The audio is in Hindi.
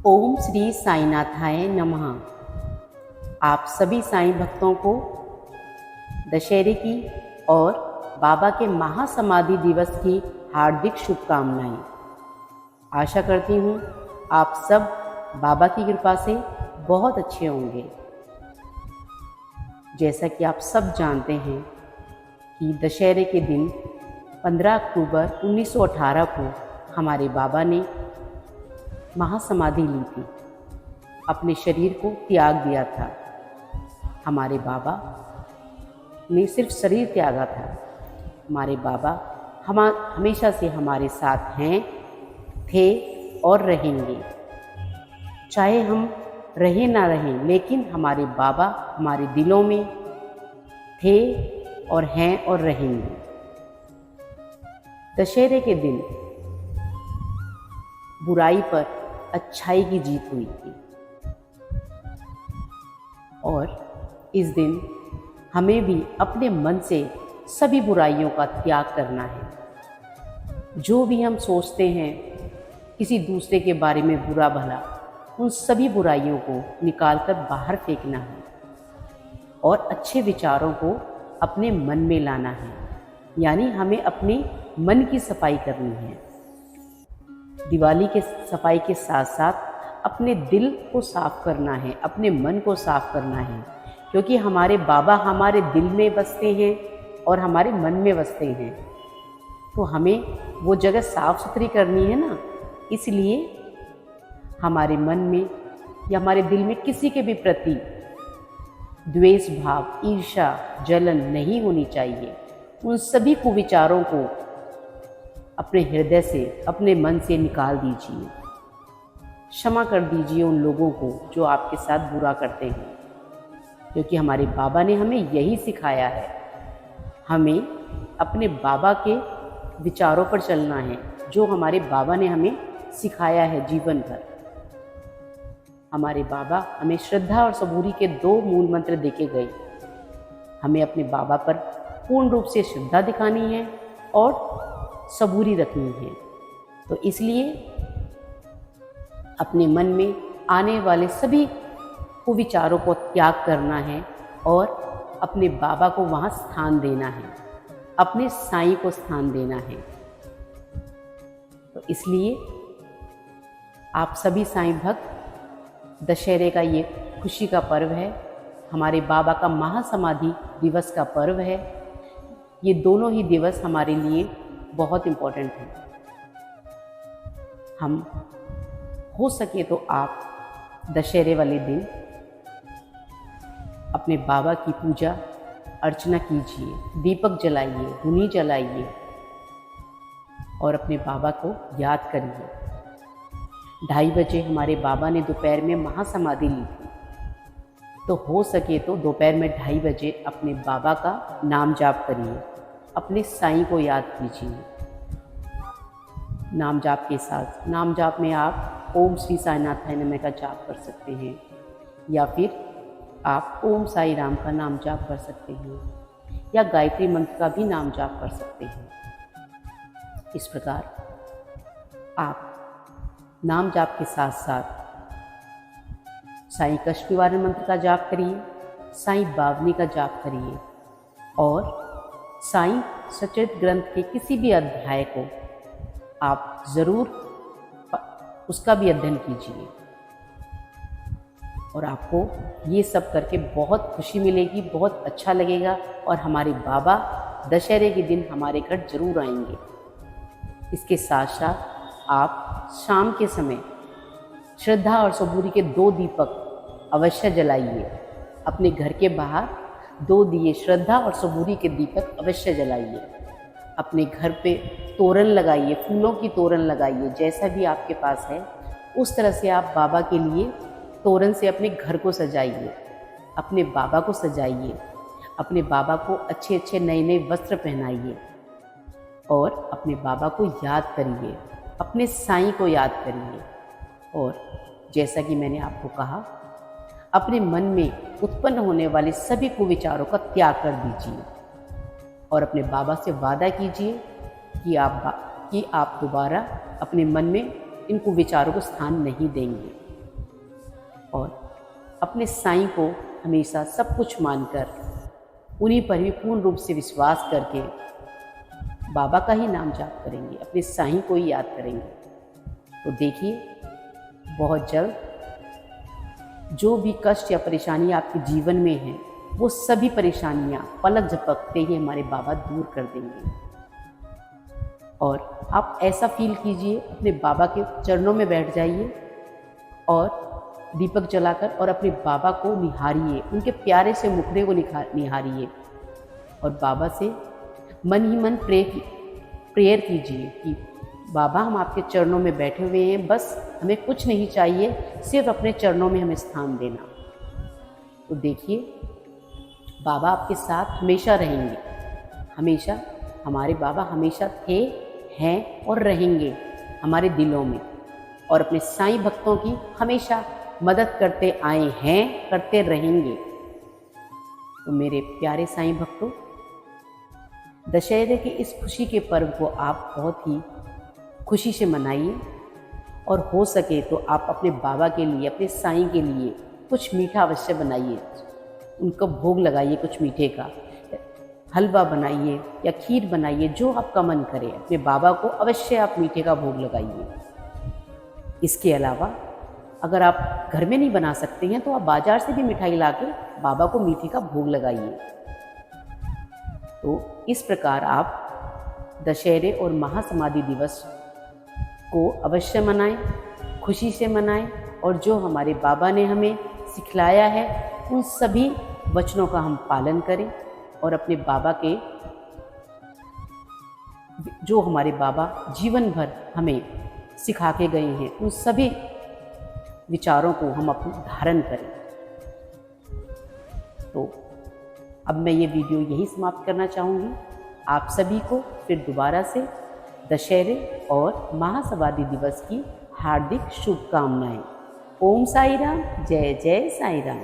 ओम श्री साईनाथाय नमः। आप सभी साईं भक्तों को दशहरे की और बाबा के महासमाधि दिवस की हार्दिक शुभकामनाएं। आशा करती हूँ आप सब बाबा की कृपा से बहुत अच्छे होंगे। जैसा कि आप सब जानते हैं कि दशहरे के दिन 15 अक्टूबर 1918 को हमारे बाबा ने महासमाधि ली थी, अपने शरीर को त्याग दिया था। हमारे बाबा ने सिर्फ शरीर त्यागा था। हमारे बाबा हमेशा से हमारे साथ हैं, थे और रहेंगे। चाहे हम रहें ना रहें, लेकिन हमारे बाबा हमारे दिलों में थे और हैं और रहेंगे। दशहरे के दिन बुराई पर अच्छाई की जीत हुई थी और इस दिन हमें भी अपने मन से सभी बुराइयों का त्याग करना है। जो भी हम सोचते हैं किसी दूसरे के बारे में बुरा भला, उन सभी बुराइयों को निकालकर बाहर फेंकना है और अच्छे विचारों को अपने मन में लाना है। यानी हमें अपने मन की सफाई करनी है। दिवाली के सफाई के साथ साथ अपने दिल को साफ करना है, अपने मन को साफ करना है, क्योंकि हमारे बाबा हमारे दिल में बसते हैं और हमारे मन में बसते हैं। तो हमें वो जगह साफ सुथरी करनी है ना। इसलिए हमारे मन में या हमारे दिल में किसी के भी प्रति द्वेष भाव, ईर्ष्या, जलन नहीं होनी चाहिए। उन सभी कुविचारों को अपने हृदय से, अपने मन से निकाल दीजिए। क्षमा कर दीजिए उन लोगों को जो आपके साथ बुरा करते हैं, क्योंकि हमारे बाबा ने हमें यही सिखाया है। हमें अपने बाबा के विचारों पर चलना है, जो हमारे बाबा ने हमें सिखाया है जीवन भर। हमारे बाबा हमें श्रद्धा और सबूरी के 2 मूल मंत्र देके गए। हमें अपने बाबा पर पूर्ण रूप से श्रद्धा दिखानी है और सबूरी रखनी है। तो इसलिए अपने मन में आने वाले सभी कुविचारों को त्याग करना है और अपने बाबा को वहाँ स्थान देना है, अपने साईं को स्थान देना है। तो इसलिए आप सभी साईं भक्त, दशहरे का ये खुशी का पर्व है, हमारे बाबा का महासमाधि दिवस का पर्व है। ये दोनों ही दिवस हमारे लिए बहुत इम्पोर्टेंट है। हम हो सके तो आप दशहरे वाले दिन अपने बाबा की पूजा अर्चना कीजिए, दीपक जलाइए, धूनी जलाइए और अपने बाबा को याद करिए। 2:30 बजे हमारे बाबा ने दोपहर में महासमाधि ली थी, तो हो सके तो दोपहर में 2:30 बजे अपने बाबा का नाम जाप करिए, अपने साईं को याद कीजिए। नाम जाप के साथ, नाम जाप में आप ओम श्री साईनाथाय नमः का जाप कर सकते हैं, या फिर आप ओम साई राम का नाम जाप कर सकते हैं, या गायत्री मंत्र का भी नाम जाप कर सकते हैं। इस प्रकार आप नाम जाप के साथ साथ साईं कष्ट निवारण मंत्र का जाप करिए, साईं बावनी का जाप करिए और साईं सचरित ग्रंथ के किसी भी अध्याय को आप ज़रूर उसका भी अध्ययन कीजिए। और आपको ये सब करके बहुत खुशी मिलेगी, बहुत अच्छा लगेगा और हमारे बाबा दशहरे के दिन हमारे घर जरूर आएंगे। इसके साथ साथ आप शाम के समय श्रद्धा और सबूरी के 2 दीपक अवश्य जलाइए। अपने घर के बाहर 2 दिए श्रद्धा और सबूरी के दीपक अवश्य जलाइए। अपने घर पे तोरण लगाइए, फूलों की तोरण लगाइए। जैसा भी आपके पास है उस तरह से आप बाबा के लिए तोरण से अपने घर को सजाइए, अपने बाबा को सजाइए, अपने बाबा को अच्छे अच्छे नए नए वस्त्र पहनाइए और अपने बाबा को याद करिए, अपने साईं को याद करिए। और जैसा कि मैंने आपको कहा, अपने मन में उत्पन्न होने वाले सभी कुविचारों का त्याग कर दीजिए और अपने बाबा से वादा कीजिए कि आप दोबारा अपने मन में इन कुविचारों को स्थान नहीं देंगे। और अपने साईं को हमेशा सब कुछ मानकर उन्हीं पर भी पूर्ण रूप से विश्वास करके बाबा का ही नाम जाप करेंगे, अपने साईं को ही याद करेंगे, तो देखिए बहुत जल्द जो भी कष्ट या परेशानी आपके जीवन में है वो सभी परेशानियां पलक झपकते ही हमारे बाबा दूर कर देंगे। और आप ऐसा फील कीजिए, अपने बाबा के चरणों में बैठ जाइए और दीपक जलाकर और अपने बाबा को निहारिए, उनके प्यारे से मुखड़े को निहारिए और बाबा से मन ही मन प्रेयर कीजिए कि बाबा हम आपके चरणों में बैठे हुए हैं, बस हमें कुछ नहीं चाहिए, सिर्फ अपने चरणों में हमें स्थान देना। तो देखिए बाबा आपके साथ हमेशा रहेंगे, हमेशा हमारे बाबा हमेशा थे, हैं और रहेंगे हमारे दिलों में, और अपने साईं भक्तों की हमेशा मदद करते आए हैं, करते रहेंगे। तो मेरे प्यारे साईं भक्तों, दशहरे के इस खुशी के पर्व को आप बहुत ही खुशी से मनाइए और हो सके तो आप अपने बाबा के लिए, अपने साईं के लिए कुछ मीठा अवश्य बनाइए, उनको भोग लगाइए, कुछ मीठे का हलवा बनाइए या खीर बनाइए, जो आपका मन करे, अपने बाबा को अवश्य आप मीठे का भोग लगाइए। इसके अलावा अगर आप घर में नहीं बना सकते हैं तो आप बाजार से भी मिठाई लाके बाबा को मीठे का भोग लगाइए। तो इस प्रकार आप दशहरे और महासमाधि दिवस को अवश्य मनाएं, खुशी से मनाएं, और जो हमारे बाबा ने हमें सिखलाया है उन सभी वचनों का हम पालन करें और अपने बाबा के, जो हमारे बाबा जीवन भर हमें सिखा के गए हैं, उन सभी विचारों को हम अपने धारण करें। तो अब मैं ये वीडियो यही समाप्त करना चाहूँगी। आप सभी को फिर दोबारा से दशहरे और महासमाधि दिवस की हार्दिक शुभकामनाएं। ओम साई राम, जय जय साई राम।